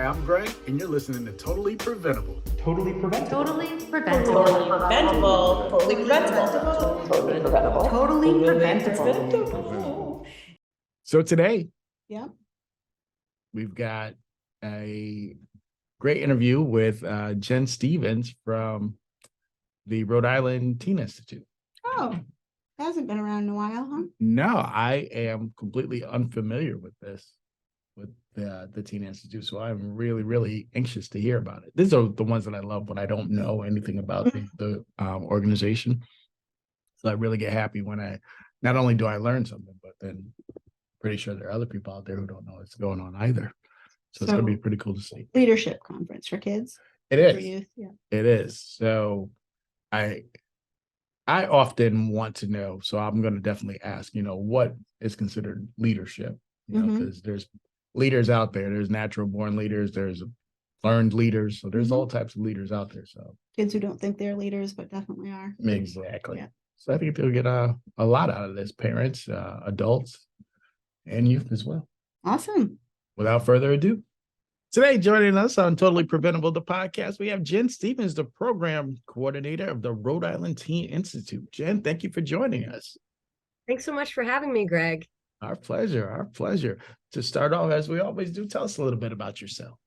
I'm Greg, and you're listening to Totally Preventable. Totally preventable. Totally preventable. Totally preventable. Totally preventable. Totally preventable. Totally preventable. So today, Yeah. we've got a great interview with Jen Stevens from the Rhode Island Teen Institute. Oh, hasn't been around in a while, huh? No, I am completely unfamiliar with this, with the Teen Institute. So I'm really, really anxious to hear about it. These are the ones that I love when I don't know anything about the organization. So I really get happy when not only do I learn something, but then pretty sure there are other people out there who don't know what's going on either. So it's going to be pretty cool to see. Leadership conference for kids. It For is. youth. Yeah. It is. So I often want to know, so I'm going to definitely ask, what is considered leadership? Because there's leaders out there. There's natural born leaders. There's learned leaders. So there's all types of leaders out there. So Kids who don't think they're leaders, but definitely are. exactly. Yeah. So I think they'll get a lot out of this, parents, adults, and youth as well. Awesome. Without further ado, today joining us on Totally Preventable, the podcast, we have Jen Stevens, the program coordinator of the Rhode Island Teen Institute. Jen, thank you for joining us. Thanks so much for having me, Greg. Our pleasure. Our pleasure. To start off, as we always do, tell us a little bit about yourself.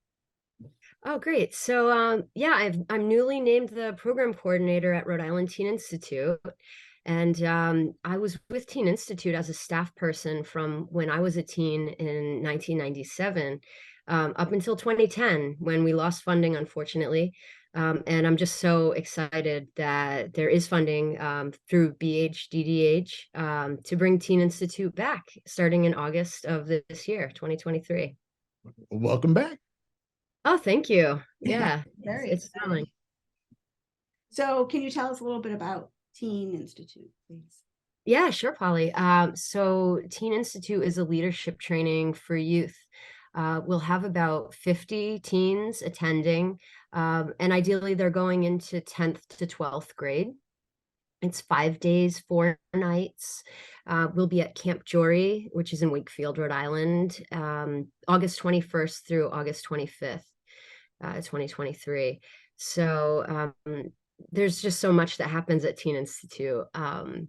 Oh, great. So, I'm newly named the program coordinator at Rhode Island Teen Institute. And I was with Teen Institute as a staff person from when I was a teen in 1997 up until 2010, when we lost funding, unfortunately. And I'm just so excited that there is funding through BHDDH to bring Teen Institute back starting in August of this year, 2023. Welcome back. Oh, thank you. Yeah, Very it's exciting. thrilling. So can you tell us a little bit about Teen Institute, please? Yeah, sure, Polly. So Teen Institute is a leadership training for youth. We'll have about 50 teens attending, and ideally they're going into 10th to 12th grade. It's 5 days, 4 nights. We'll be at Camp Jory, which is in Wakefield, Rhode Island, August 21st through August 25th, 2023. So there's just so much that happens at Teen Institute. Do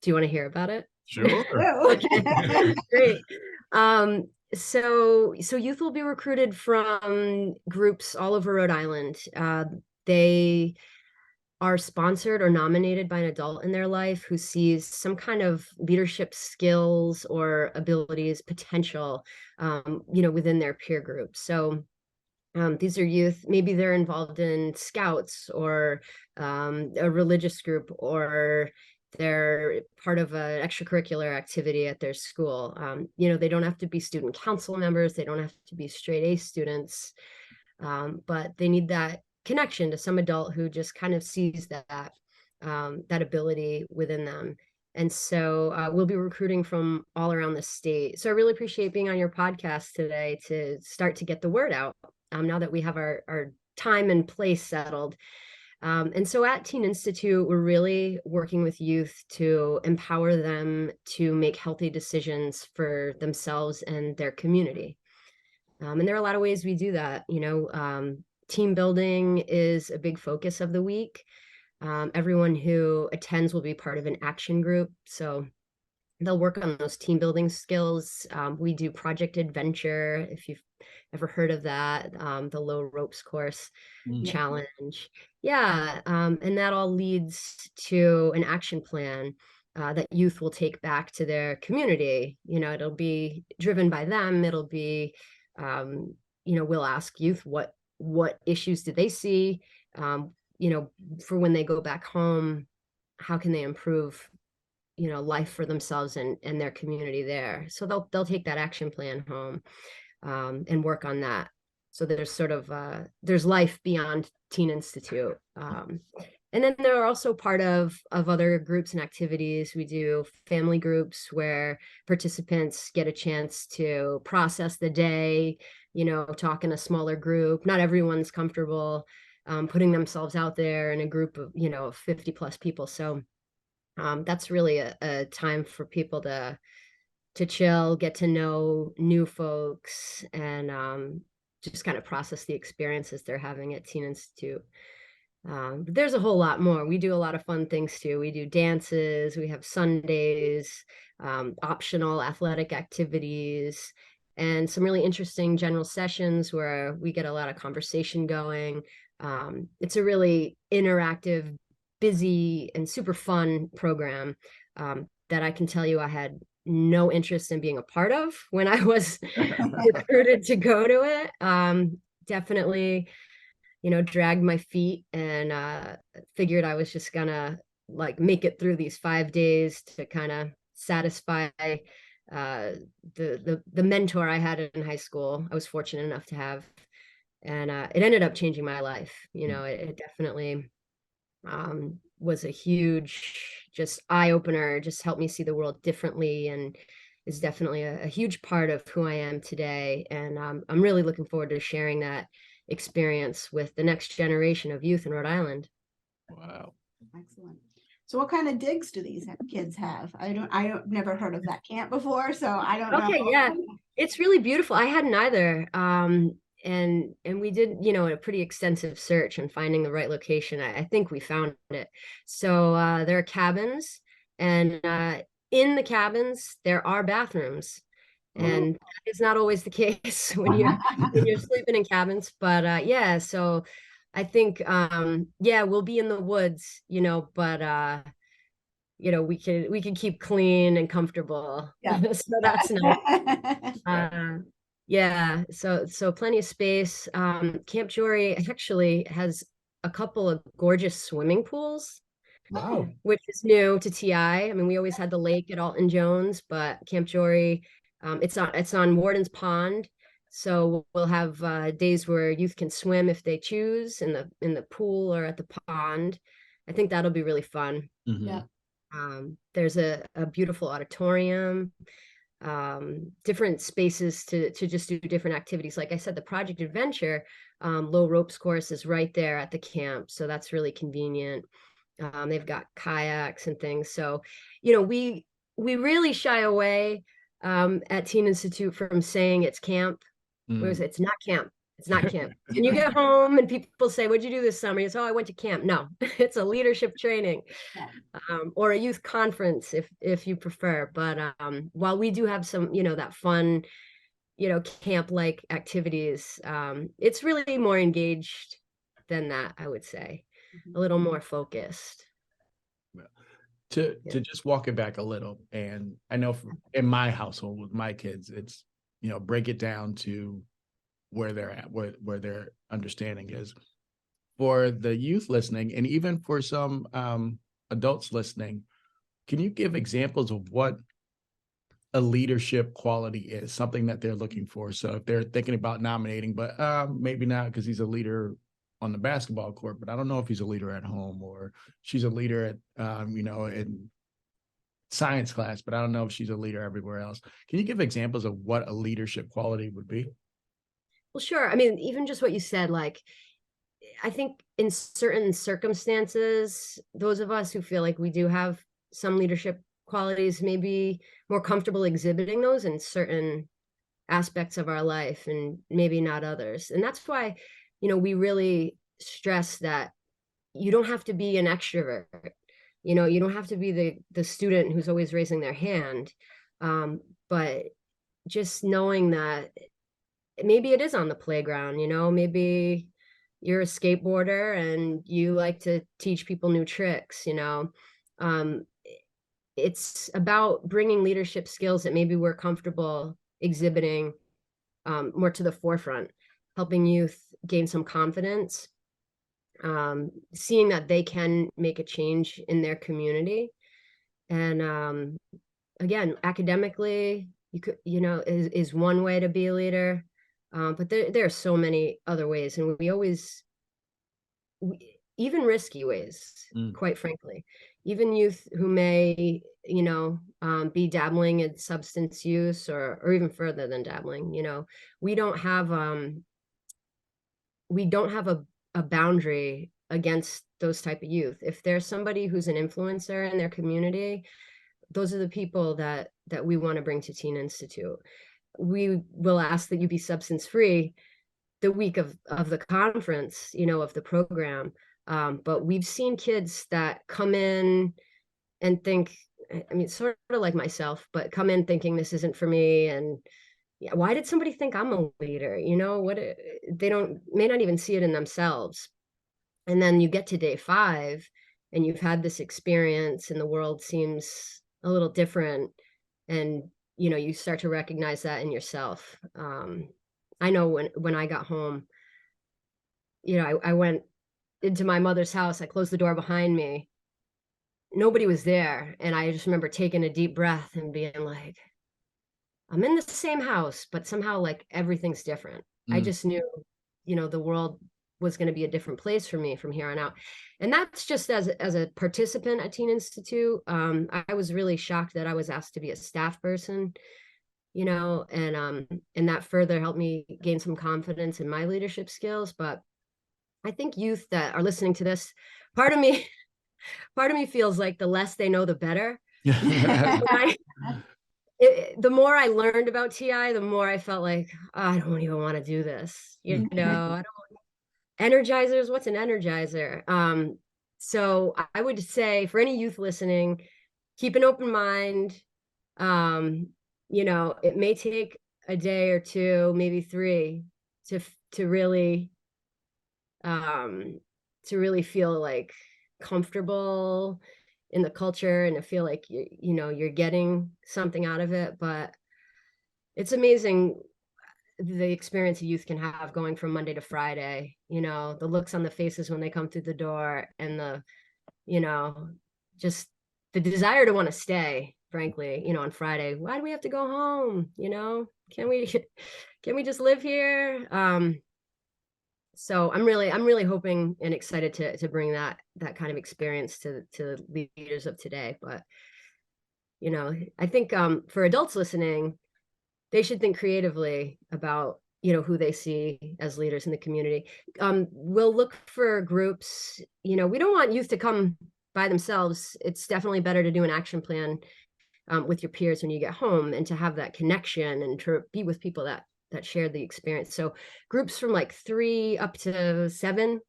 you want to hear about it? Sure. Okay, great. So youth will be recruited from groups all over Rhode Island. They are sponsored or nominated by an adult in their life who sees some kind of leadership skills or abilities, potential, within their peer group. So these are youth, maybe they're involved in scouts or a religious group, or they're part of an extracurricular activity at their school. They don't have to be student council members. They don't have to be straight A students, but they need that connection to some adult who just kind of sees that ability within them. And so we'll be recruiting from all around the state. So I really appreciate being on your podcast today to start to get the word out now that we have our time and place settled. And so at Teen Institute, we're really working with youth to empower them to make healthy decisions for themselves and their community. And there are a lot of ways we do that. Team building is a big focus of the week. Everyone who attends will be part of an action group. So they'll work on those team building skills. We do Project Adventure, if you've ever heard of that, the low ropes course challenge. Yeah, and that all leads to an action plan that youth will take back to their community. It'll be driven by them. It'll be, we'll ask youth what issues do they see, for when they go back home, how can they improve life for themselves and their community there. So they'll take that action plan home and work on that. So there's sort of there's life beyond Teen Institute. And then they're also part of other groups and activities. We do family groups where participants get a chance to process the day, talk in a smaller group. Not everyone's comfortable putting themselves out there in a group of 50 plus people. So that's really a time for people to chill, get to know new folks, and just kind of process the experiences they're having at Teen Institute. But there's a whole lot more. We do a lot of fun things too. We do dances, we have Sundays, optional athletic activities, and some really interesting general sessions where we get a lot of conversation going. It's a really interactive, busy, and super fun program that I can tell you I had no interest in being a part of when I was recruited to go to it. Definitely, dragged my feet and figured I was just gonna like make it through these 5 days to kind of satisfy the mentor I had in high school. I was fortunate enough to have, and it ended up changing my life. It definitely was a huge just eye opener, just helped me see the world differently, and is definitely a huge part of who I am today. And I'm really looking forward to sharing that experience with the next generation of youth in Rhode Island. Wow. Excellent. So what kind of digs do these kids have? I've never heard of that camp before, so I don't know. Okay, yeah, it's really beautiful. I hadn't either. And we did, a pretty extensive search and finding the right location. I think we found it. So there are cabins, and in the cabins there are bathrooms. And that is not always the case when you're sleeping in cabins. But yeah, so I think yeah, we'll be in the woods, but we can keep clean and comfortable. Yeah. So that's nice. Yeah, so plenty of space. Camp Jory actually has a couple of gorgeous swimming pools. Wow. Which is new to TI. I mean, we always had the lake at Alton Jones, but Camp Jory, it's on Warden's Pond. So we'll have days where youth can swim if they choose in the pool or at the pond. I think that'll be really fun. Mm-hmm. Yeah. There's a beautiful auditorium, different spaces to just do different activities. Like I said, the Project Adventure low ropes course is right there at the camp, so that's really convenient. They've got kayaks and things. So, we really shy away at Teen Institute from saying it's camp. Whereas it's not camp. It's not camp. And you get home and people say, "What'd you do this summer?" You say, "Oh, I went to camp." No, it's a leadership training, or a youth conference if you prefer. But while we do have some, that fun, camp-like activities, it's really more engaged than that, I would say. A little more focused. To just walk it back a little, and I know in my household with my kids, it's break it down to where they're at, where their understanding is. For the youth listening, and even for some adults listening, can you give examples of what a leadership quality is, something that they're looking for? So if they're thinking about nominating, but maybe not because he's a leader on the basketball court, but I don't know if he's a leader at home, or she's a leader at, in science class, but I don't know if she's a leader everywhere else. Can you give examples of what a leadership quality would be? Well, sure. I mean, even just what you said, like, I think in certain circumstances, those of us who feel like we do have some leadership qualities may be more comfortable exhibiting those in certain aspects of our life and maybe not others. And that's why, we really stress that you don't have to be an extrovert. You don't have to be the student who's always raising their hand. But just knowing that maybe it is on the playground, maybe you're a skateboarder and you like to teach people new tricks, it's about bringing leadership skills that maybe we're comfortable exhibiting more to the forefront, helping youth gain some confidence, seeing that they can make a change in their community. And again, academically, you could, is one way to be a leader. But there are so many other ways, and even risky ways, quite frankly. Even youth who may, be dabbling in substance use or even further than dabbling, we don't have a boundary against those type of youth. If there's somebody who's an influencer in their community, those are the people that we want to bring to Teen Institute. We will ask that you be substance free, the week of the conference, you know, of the program. But we've seen kids that come in and think, I mean, sort of like myself, but come in thinking this isn't for me. And yeah, why did somebody think I'm a leader? You know, they may not even see it in themselves. And then you get to day 5 and you've had this experience and the world seems a little different. And, you know, you start to recognize that in yourself. I know when I got home, you know, I went into my mother's house, I closed the door behind me. Nobody was there. And I just remember taking a deep breath and being like, I'm in the same house, but somehow like everything's different. I just knew, you know, the world was going to be a different place for me from here on out. And that's just as a participant at Teen Institute. I was really shocked that I was asked to be a staff person, you know, and that further helped me gain some confidence in my leadership skills. But I think youth that are listening to this, part of me feels like the less they know, the better. The more I learned about TI, the more I felt like, oh, I don't even want to do this. You know, I don't, energizers, what's an energizer? So I would say for any youth listening, keep an open mind. You know, it may take a day or 2, maybe 3 to really feel like comfortable in the culture and to feel like you know you're getting something out of it. But it's amazing the experience a youth can have going from Monday to Friday, you know, the looks on the faces when they come through the door and the, you know, just the desire to want to stay, frankly, you know, on Friday. Why do we have to go home? You know, can we just live here? So I'm really hoping and excited to bring that kind of experience to leaders of today. But you know, I think for adults listening, they should think creatively about, you know, who they see as leaders in the community. We'll look for groups. You know, we don't want youth to come by themselves. It's definitely better to do an action plan with your peers when you get home and to have that connection and to be with people that shared the experience. So groups from like 3 up to 7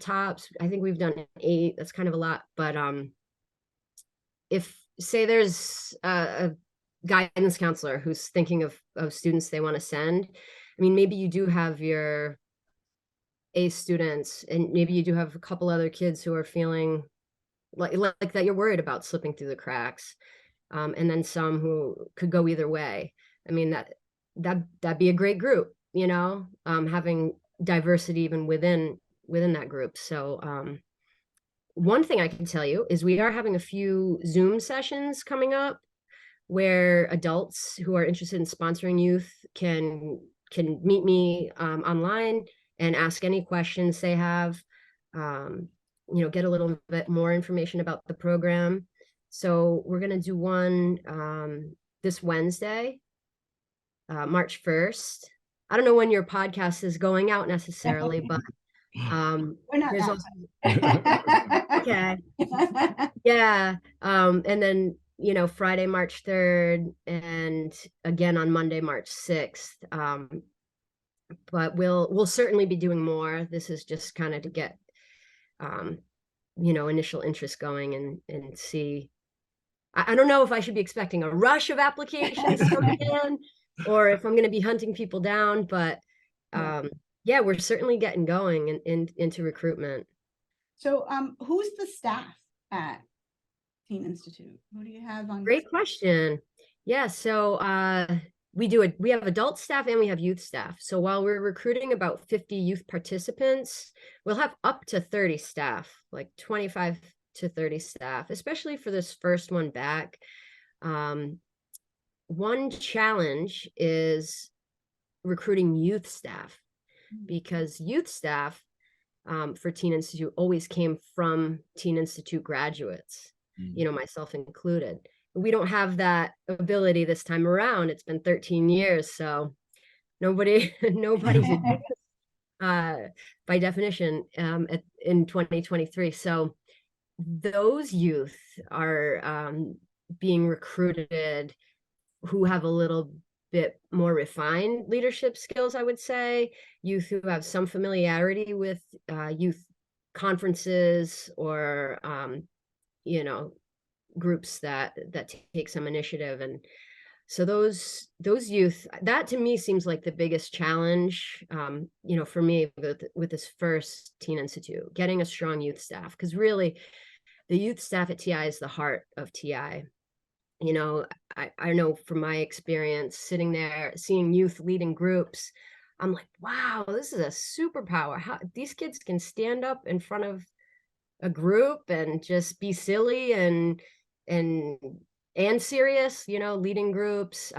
tops. I think we've done 8. That's kind of a lot. But if say there's a guidance counselor who's thinking of students they want to send, I mean, maybe you do have your A students and maybe you do have a couple other kids who are feeling like that you're worried about slipping through the cracks. And then some who could go either way. I mean, that'd be a great group, you know, having diversity even within that group. So one thing I can tell you is we are having a few Zoom sessions coming up where adults who are interested in sponsoring youth can meet me online and ask any questions they have, you know, get a little bit more information about the program. So we're going to do one this Wednesday, March 1st. I don't know when your podcast is going out necessarily, but We're not there's that also okay. Yeah. And then, you know, Friday, March 3rd, and again on Monday, March 6th. But we'll certainly be doing more. This is just kind of to get you know, initial interest going and see. I don't know if I should be expecting a rush of applications coming in or if I'm going to be hunting people down, but yeah, we're certainly getting going into recruitment. So who's the staff at Teen Institute? Who do you have on? Great question. Yeah, so we have adult staff and we have youth staff. So while we're recruiting about 50 youth participants, we'll have up to 30 staff, like 25 to 30 staff, especially for this first one back. One challenge is recruiting youth staff because youth staff for Teen Institute always came from Teen Institute graduates, you know, myself included. We don't have that ability this time around. It's been 13 years, so nobody's by definition in 2023. So those youth are being recruited who have a little bit more refined leadership skills, I would say. Youth who have some familiarity with youth conferences or, you know, groups that take some initiative. And so those youth, that to me seems like the biggest challenge, you know, for me with this first Teen Institute, getting a strong youth staff, because really the youth staff at TI is the heart of TI. You know, I know from my experience sitting there, seeing youth leading groups, I'm like, wow, this is a superpower. How these kids can stand up in front of a group and just be silly and serious, you know, leading groups,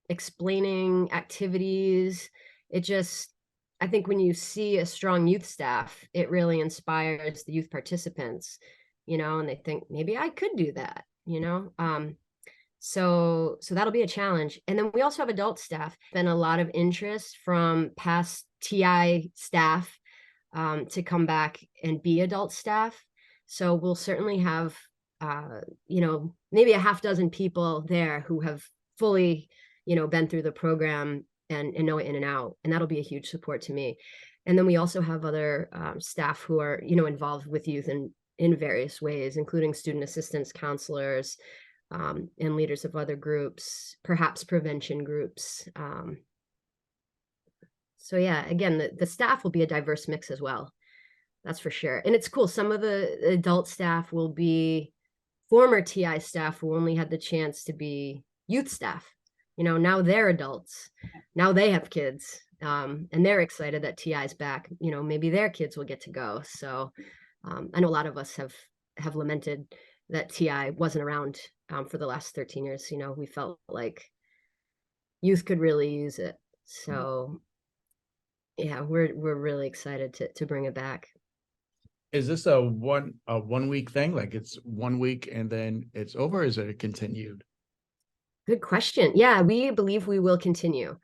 explaining activities. It just, I think when you see a strong youth staff, it really inspires the youth participants, you know, and they think maybe I could do that, you know. So that'll be a challenge. And then we also have adult staff. Been a lot of interest from past TI staff to come back and be adult staff. So we'll certainly have, you know, maybe a half dozen people there who have fully, you know, been through the program and know it in and out. And that'll be a huge support to me. And then we also have other staff who are, you know, involved with youth in various ways, including student assistants, counselors, and leaders of other groups, perhaps prevention groups. So yeah, again, the staff will be a diverse mix as well. That's for sure. And it's cool. Some of the adult staff will be former TI staff who only had the chance to be youth staff. You know, now they're adults. Now they have kids. And they're excited that TI is back. You know, maybe their kids will get to go. So I know a lot of us have lamented that TI wasn't around for the last 13 years. You know, we felt like youth could really use it. So yeah, we're really excited to bring it back. Is this a 1 week thing? Like it's 1 week and then it's over? Or is it continued? Good question. Yeah, we believe we will continue.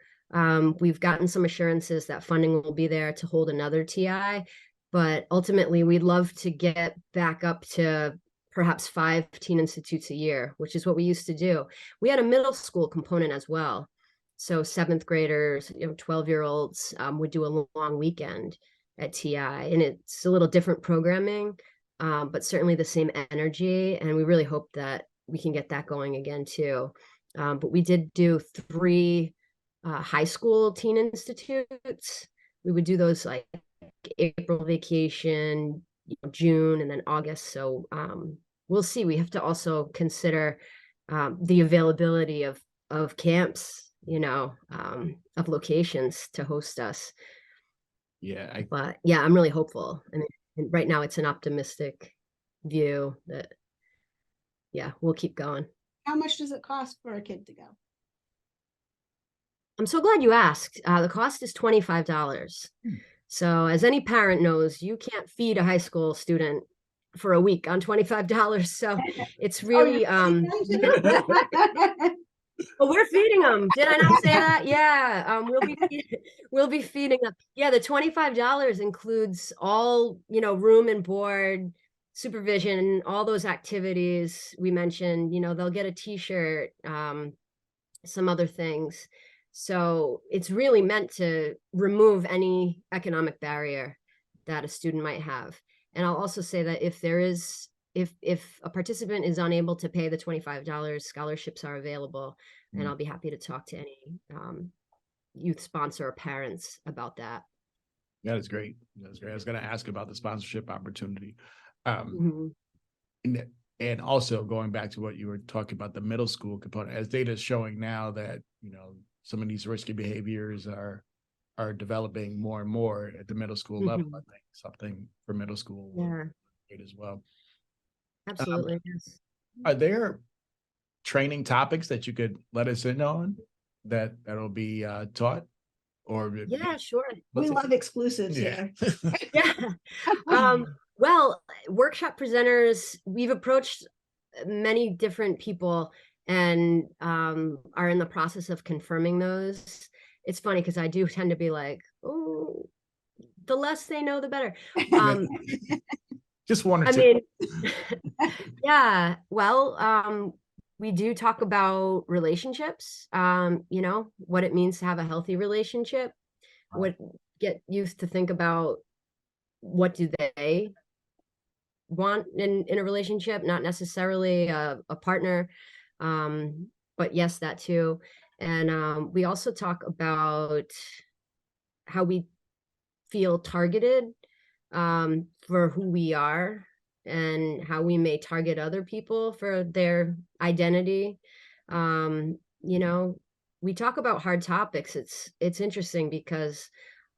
We've gotten some assurances that funding will be there to hold another TI, but ultimately we'd love to get back up to perhaps 5 Teen Institutes a year, which is what we used to do. We had a middle school component as well. So 7th graders, you know, 12-year-olds would do a long weekend at TI, and it's a little different programming, but certainly the same energy. And we really hope that we can get that going again too. But we did do 3 high school Teen Institutes. We would do those like April vacation, you know, June, and then August. So we'll see. We have to also consider the availability of camps, you know, of locations to host us. Yeah, But yeah, I'm really hopeful. I mean, right now it's an optimistic view that, yeah, we'll keep going. How much does it cost for a kid to go? I'm so glad you asked. The cost is $25. So as any parent knows, you can't feed a high school student for a week on $25. So it's really, oh, we're feeding them. Did I not say that? Yeah. We'll be feeding them. Yeah, the $25 includes all, you know, room and board, supervision, all those activities we mentioned. You know, they'll get a t-shirt, some other things. So it's really meant to remove any economic barrier that a student might have. And I'll also say that if there is, if a participant is unable to pay the $25, scholarships are available, and I'll be happy to talk to any youth sponsor or parents about that. that is great. That's great. I was going to ask about the sponsorship opportunity. Mhm. And also going back to what you were talking about, the middle school component, as data is showing now that, you know, some of these risky behaviors are developing more and more at the middle school level. I think something for middle school will be great as well. Absolutely. Yes. Are there training topics that you could let us in on that'll be taught? Or Yeah, sure. We love exclusives Yeah. here. Yeah. Well, workshop presenters, we've approached many different people and are in the process of confirming those. It's funny because I do tend to be like, oh, the less they know, the better. Just one or I two. mean, yeah, well, we do talk about relationships, you know, what it means to have a healthy relationship, what get youth to think about what do they want in a relationship, not necessarily a partner, but yes, that too. And we also talk about how we feel targeted for who we are and how we may target other people for their identity. You know, we talk about hard topics. It's interesting because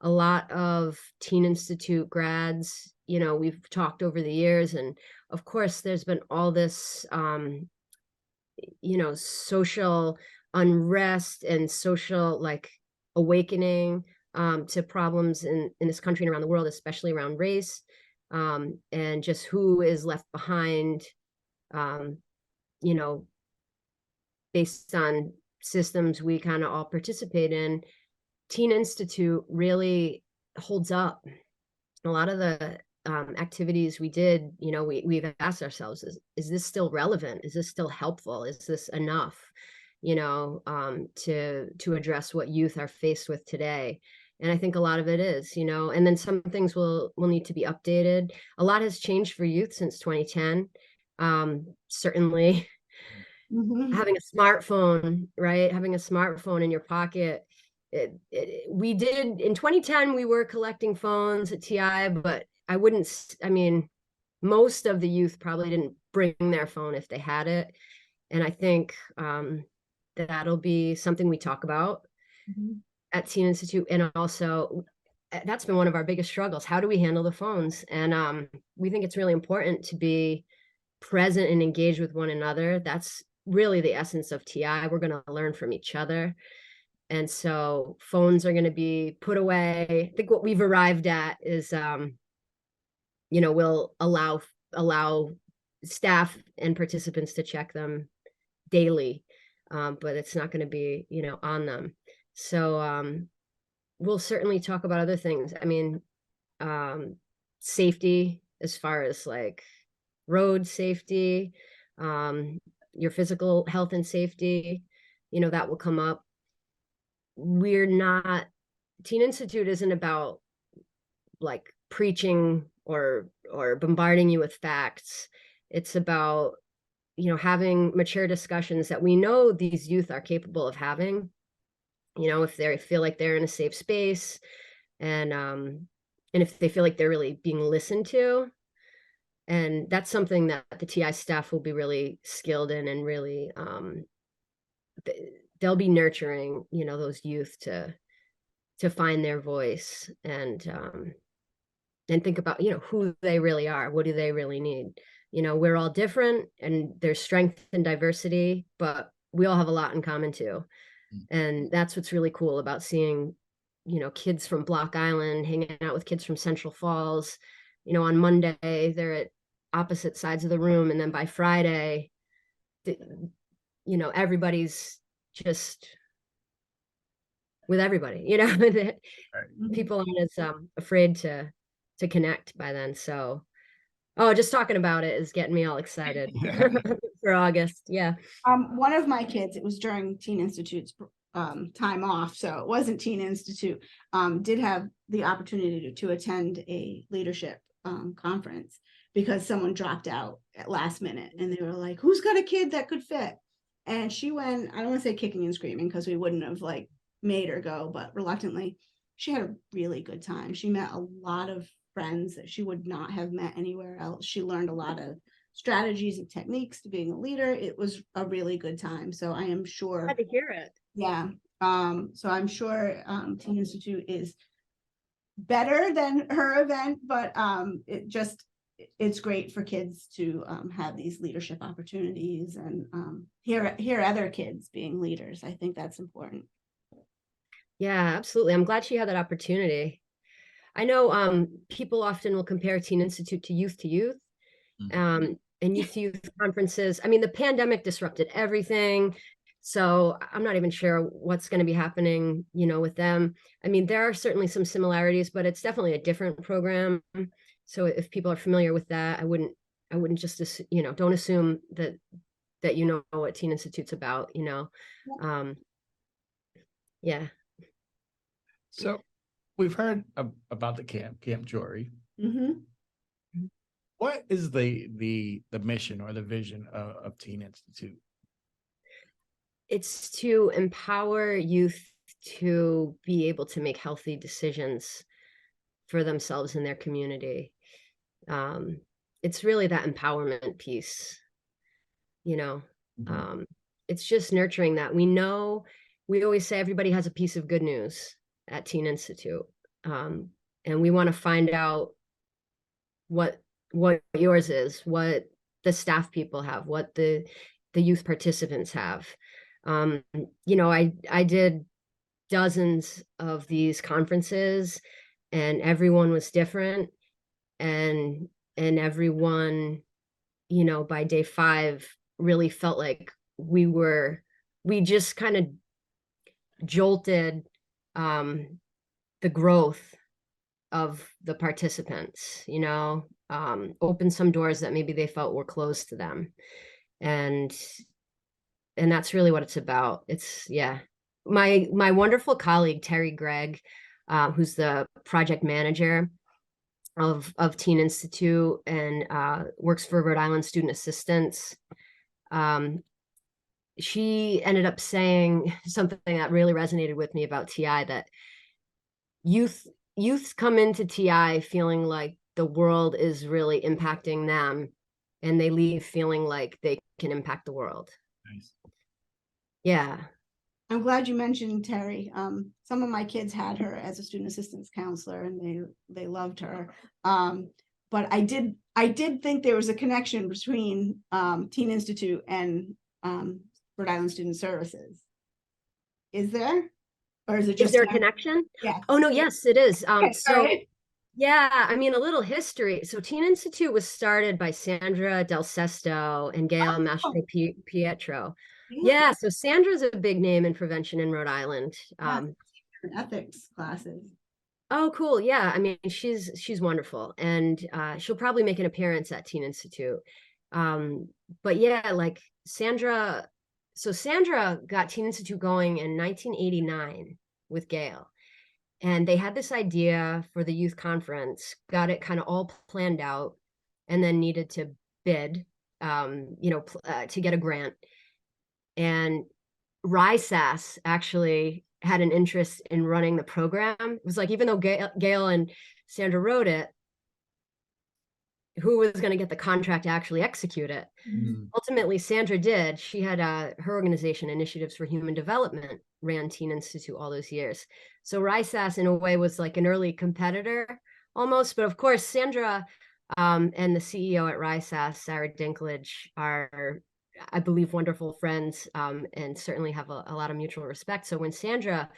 a lot of Teen Institute grads, you know, we've talked over the years, and of course there's been all this you know, social unrest and social like awakening to problems in this country and around the world, especially around race, and just who is left behind, um, you know, based on systems we kind of all participate in. Teen Institute really holds up. A lot of the activities we did, you know, we've asked ourselves, is this still relevant? Is this still helpful? Is this enough, you know, to address what youth are faced with today? And I think a lot of it is, you know, and then some things will need to be updated. A lot has changed for youth since 2010. Certainly Mhm. having a smartphone, right? Having a smartphone in your pocket. We did in 2010, we were collecting phones at TI, but I wouldn't, I mean, most of the youth probably didn't bring their phone if they had it. And I think that'll be something we talk about Mhm. at Teen Institute. And also, that's been one of our biggest struggles. How do we handle the phones? And we think it's really important to be present and engage with one another. That's really the essence of TI. We're going to learn from each other. And so phones are going to be put away. I think what we've arrived at is, you know, we'll allow staff and participants to check them daily, but it's not going to be, you know, on them. So we'll certainly talk about other things. I mean, safety as far as like road safety, your physical health and safety, you know, that will come up. We're not, Teen Institute isn't about like preaching or bombarding you with facts. It's about, you know, having mature discussions that we know these youth are capable of having, you know, if they feel like they're in a safe space, and if they feel like they're really being listened to. And that's something that the TI staff will be really skilled in, and really they'll be nurturing, you know, those youth to find their voice, and think about, you know, who they really are. What do they really need? You know, we're all different and there's strength and diversity, but we all have a lot in common too. And that's what's really cool about seeing, you know, kids from Block Island hanging out with kids from Central Falls. You know, on Monday, they're at opposite sides of the room. And then by Friday, you know, everybody's just with everybody, you know, that people aren't as afraid to connect by then. So, oh, just talking about it is getting me all excited for August. Yeah. One of my kids, it was during Teen Institute's time off, so it wasn't Teen Institute, did have the opportunity to attend a leadership conference because someone dropped out at last minute, and they were like, who's got a kid that could fit? And she went, I don't want to say kicking and screaming because we wouldn't have like made her go, but reluctantly. She had a really good time. She met a lot of friends that she would not have met anywhere else. She learned a lot of strategies and techniques to being a leader. It was a really good time. So I am sure. Glad to hear it. Yeah. So I'm sure Teen Institute is better than her event, but it's great for kids to have these leadership opportunities and hear other kids being leaders. I think that's important. Yeah, absolutely. I'm glad she had that opportunity. I know people often will compare Teen Institute to youth, and youth to youth conferences. I mean, the pandemic disrupted everything. So I'm not even sure what's going to be happening, you know, with them. I mean, there are certainly some similarities, but it's definitely a different program. So if people are familiar with that, I wouldn't just, you know, don't assume that that you know what Teen Institute's about, you know. Yeah. So we've heard about the Camp Jory. Mhm. What is the mission or the vision of Teen Institute? It's to empower youth to be able to make healthy decisions for themselves and their community. It's really that empowerment piece, you know. Mhm. It's just nurturing that. We know, we always say everybody has a piece of good news at Teen Institute. And we want to find out what yours is, what the staff people have, what the youth participants have. You know, I did dozens of these conferences, and everyone was different, and everyone, you know, by day 5 really felt like we just kind of jolted the growth of the participants, you know, opened some doors that maybe they felt were closed to them. And that's really what it's about. It's, yeah. My wonderful colleague, Terry Gregg, who's the project manager of Teen Institute and works for Rhode Island Student Assistance. She ended up saying something that really resonated with me about TI, that youths come into TI feeling like the world is really impacting them, and they leave feeling like they can impact the world. Nice. Yeah. I'm glad you mentioned Terry. Some of my kids had her as a student assistance counselor, and they loved her. But I did think there was a connection between Teen Institute and Rhode Island Student Services. Is there? Or is it just Is there a connection? Yeah. Oh no, yes, it is. Okay, So sorry. yeah, I mean, a little history. So Teen Institute was started by Sandra Del Sesto and Gail Mastro Pietro. Yeah, so Sandra's a big name in prevention in Rhode Island. Ethics classes. Oh, cool. Yeah, I mean, she's wonderful, and she'll probably make an appearance at Teen Institute. But yeah, like Sandra, so Sandra got Teen Institute going in 1989 with Gail. And they had this idea for the youth conference, got it kind of all planned out, and then needed to bid, you know, to get a grant. And RISAS actually had an interest in running the program. It was like, even though Gail and Sandra wrote it, who was going to get the contract to actually execute it? Mm. Ultimately, Sandra did. She had her organization, Initiatives for Human Development, ran Teen Institute all those years. So RISAS, in a way, was like an early competitor almost. But of course, Sandra and the CEO at RISAS, Sarah Dinklage, are, I believe, wonderful friends, and certainly have a lot of mutual respect. So when Sandra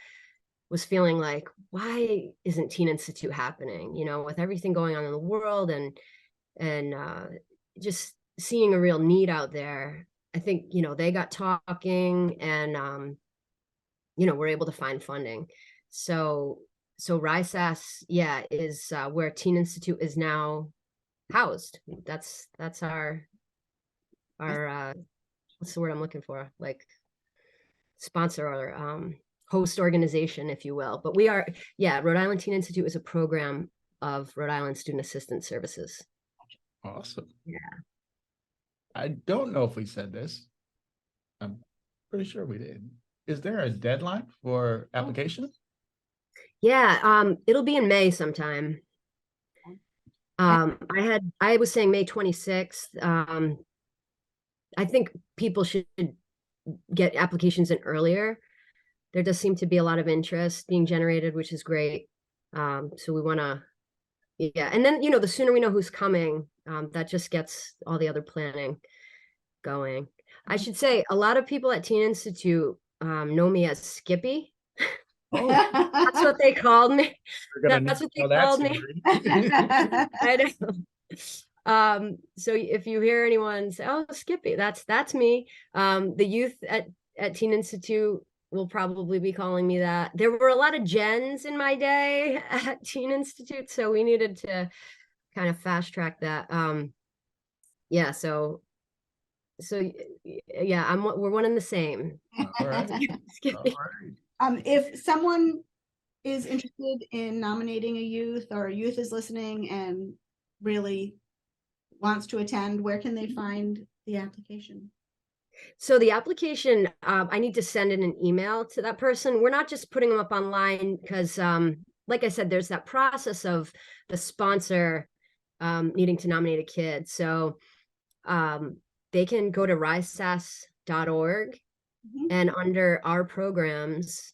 was feeling like, why isn't Teen Institute happening? You know, with everything going on in the world, and just seeing a real need out there, I think, you know, they got talking, and you know, we're able to find funding. So RISAS, yeah, is where Teen Institute is now housed. That's our what's the word I'm looking for? Like sponsor, or host organization, if you will. But we are, yeah, Rhode Island Teen Institute is a program of Rhode Island Student Assistance Services. Awesome. Yeah. I don't know if we said this. I'm pretty sure we did. Is there a deadline for applications? Yeah, it'll be in May sometime. I was saying May 26th. I think people should get applications in earlier. There does seem to be a lot of interest being generated, which is great. So we want to, yeah. And then, you know, the sooner we know who's coming, that just gets all the other planning going. I should say a lot of people at Teen Institute know me as Skippy. Oh, That's what they called me. we're gonna That's what they know that called me. story. I know. So if you hear anyone say, "Oh, Skippy," that's me. The youth at Teen Institute will probably be calling me that. There were a lot of Jens in my day at Teen Institute, so we needed to kind of fast track that. Yeah, so yeah, we're one and the same. All right. Just kidding. All right. If someone is interested in nominating a youth, or a youth is listening and really wants to attend, where can they find the application? So the application, I need to send in an email to that person. We're not just putting them up online because, like I said, there's that process of the sponsor needing to nominate a kid. So they can go to risesas.org, and under our programs,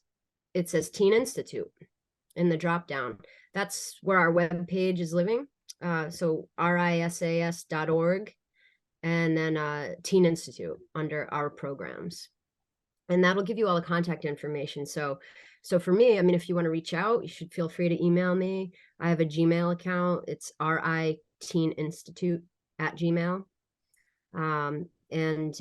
it says Teen Institute in the drop down. That's where our webpage is living. So risas.org, and then Teen Institute under our programs. And that'll give you all the contact information. So for me, I mean, if you want to reach out, you should feel free to email me. I have a Gmail account. It's riteeninstitute@gmail.com. And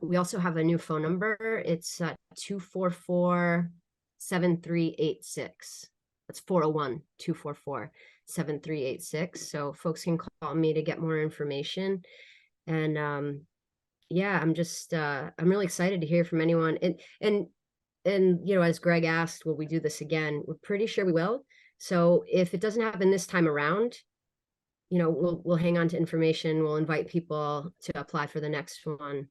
we also have a new phone number. It's 244-7386. That's 401-244-7386. So folks can call me to get more information. And yeah, I'm really excited to hear from anyone. And as Greg asked, will we do this again? We're pretty sure we will. So if it doesn't happen this time around, we'll hang on to information. We'll invite people to apply for the next one.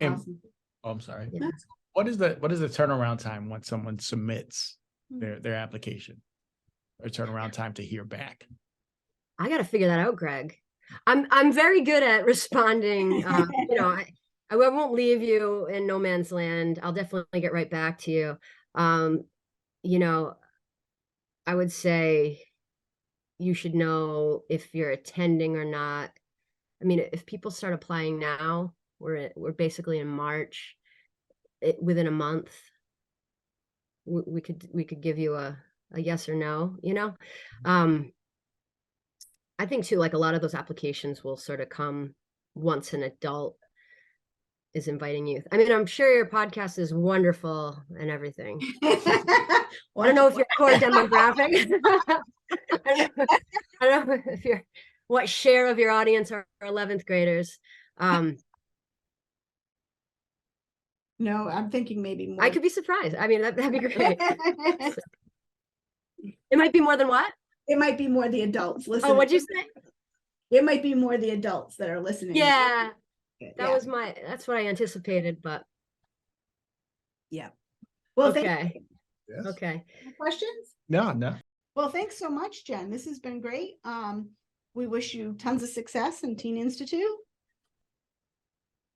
And, Awesome. oh, I'm sorry. Yeah. What is the turnaround time when someone submits their application, or turnaround time to hear back? I got to figure that out, Greg. I'm very good at responding. I won't leave you in no man's land. I'll definitely get right back to you. I would say you should know if you're attending or not. I mean, if people start applying now, we're basically in March. Within a month, we could give you a yes or no. I think too, like a lot of those applications will sort of come once an adult is inviting youth. I mean, I'm sure your podcast is wonderful and everything. I don't know if your core demographic. I don't know if what share of your audience are 11th graders. No, I'm thinking maybe more. I could be surprised. I mean, that'd be great. It might be more than what? It might be more the adults listening. Oh, what'd you say? It might be more the adults that are listening. Yeah, Yeah. that's what I anticipated, but Yeah. Well, okay. thank you. Yes. Okay. Questions? No. Well, thanks so much, Jen. This has been great. We wish you tons of success in Teen Institute.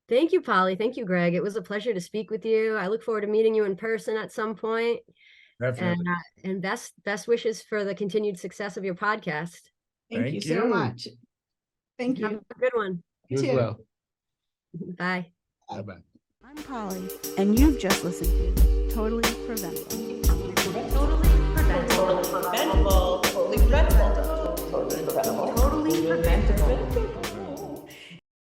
Thank you, Polly. Thank you, Greg. It was a pleasure to speak with you. I look forward to meeting you in person at some point. Definitely. And best wishes for the continued success of your podcast. Thank you so much. Thank Have you. a good one. You as too. well. Bye. Bye-bye. I'm Polly, and you've just listened to Totally Preventable. Totally preventable. Totally preventable. Totally preventable. Totally preventable.